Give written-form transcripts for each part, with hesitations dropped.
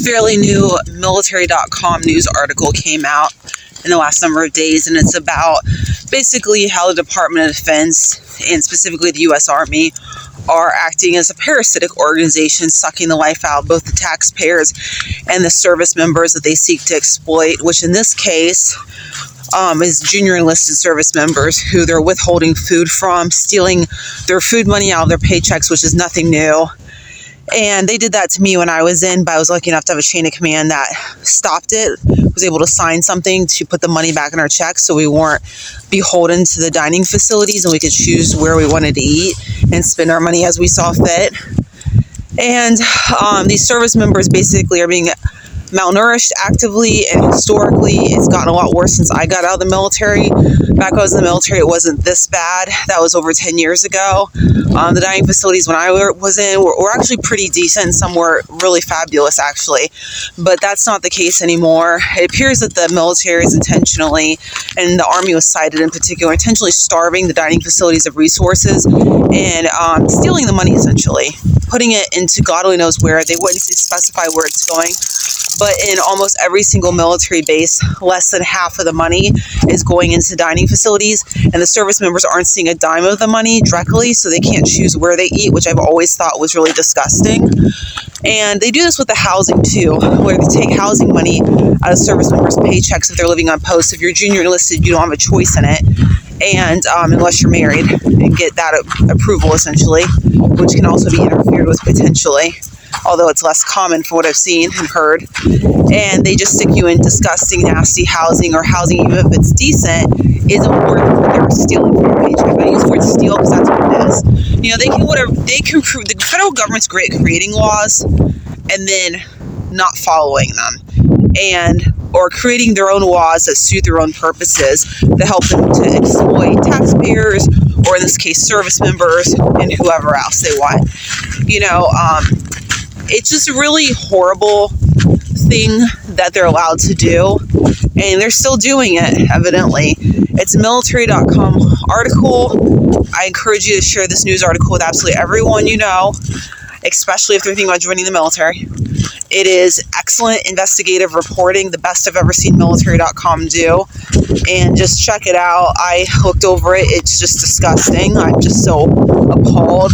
fairly new military.com news article came out in the last number of days, and it's about basically how the Department of Defense, and specifically the U.S. Army, are acting as a parasitic organization, sucking the life out of both the taxpayers and the service members that they seek to exploit, which in this case is junior enlisted service members who they're withholding food from, stealing their food money out of their paychecks, which is nothing new. And they did that to me when I was in, but I was lucky enough to have a chain of command that stopped it, was able to sign something to put the money back in our checks so we weren't beholden to the dining facilities and we could choose where we wanted to eat and spend our money as we saw fit. And these service members basically are being malnourished actively and historically. It's gotten a lot worse since I got out of the military. Back when I was in the military, it wasn't this bad. That was over 10 years ago. The dining facilities when I was in were actually pretty decent. Some were really fabulous, actually. But that's not the case anymore. It appears that the military is intentionally, and the Army was cited in particular, intentionally starving the dining facilities of resources and stealing the money, essentially. Putting it into God only knows where. They wouldn't specify where it's going. But in almost every single military base, less than half of the money is going into dining facilities, and the service members aren't seeing a dime of the money directly, so they can't choose where they eat, which I've always thought was really disgusting. And they do this with the housing too, where they take housing money out of service members' paychecks if they're living on post. If you're junior enlisted, you don't have a choice in it, and unless you're married and get that approval, essentially, which can also be interfered with potentially, although it's less common from what I've seen and heard. And they just stick you in disgusting, nasty housing, or housing, even if it's decent, isn't worth what they're stealing from your paycheck. I use the word steal because that's what it is. You know, the federal government's great at creating laws and then not following them, or creating their own laws that suit their own purposes that help them to exploit taxpayers, or in this case, service members, and whoever else they want. You know, it's just a really horrible thing that they're allowed to do, and they're still doing it, evidently. It's a military.com article. I encourage you to share this news article with absolutely everyone you know, especially if they're thinking about joining the military. It is excellent investigative reporting, the best I've ever seen military.com do, and just check it out. I looked over it. It's just disgusting. I'm just so appalled.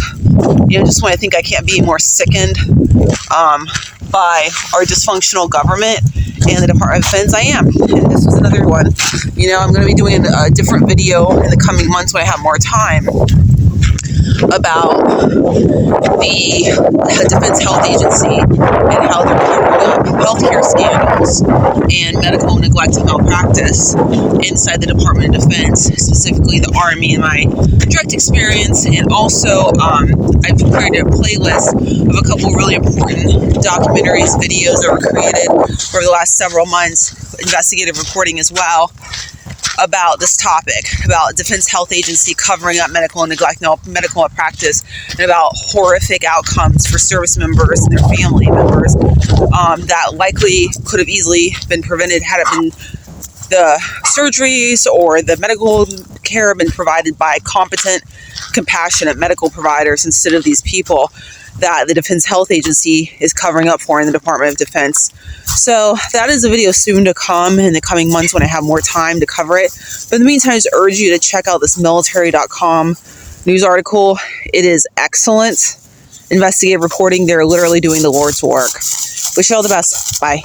You know, just when I think I can't be more sickened by our dysfunctional government and the Department of Defense, I am. And this was another one. You know, I'm going to be doing a different video in the coming months when I have more time about the Defense Health Agency and how they're covering up healthcare scandals and medical neglect and malpractice inside the Department of Defense, specifically the Army, in my direct experience. And also, I've created a playlist of a couple really important documentaries, videos that were created over the last several months, investigative reporting as well, about this topic, about Defense Health Agency covering up medical neglect, medical malpractice, and about horrific outcomes for service members and their family members that likely could have easily been prevented had it been the surgeries or the medical care been provided by competent, compassionate medical providers instead of these people that the Defense Health Agency is covering up for in the Department of Defense. So that is a video soon to come in the coming months when I have more time to cover it. But in the meantime, I just urge you to check out this military.com news article. It is excellent investigative reporting. They're literally doing the Lord's work. Wish you all the best. Bye.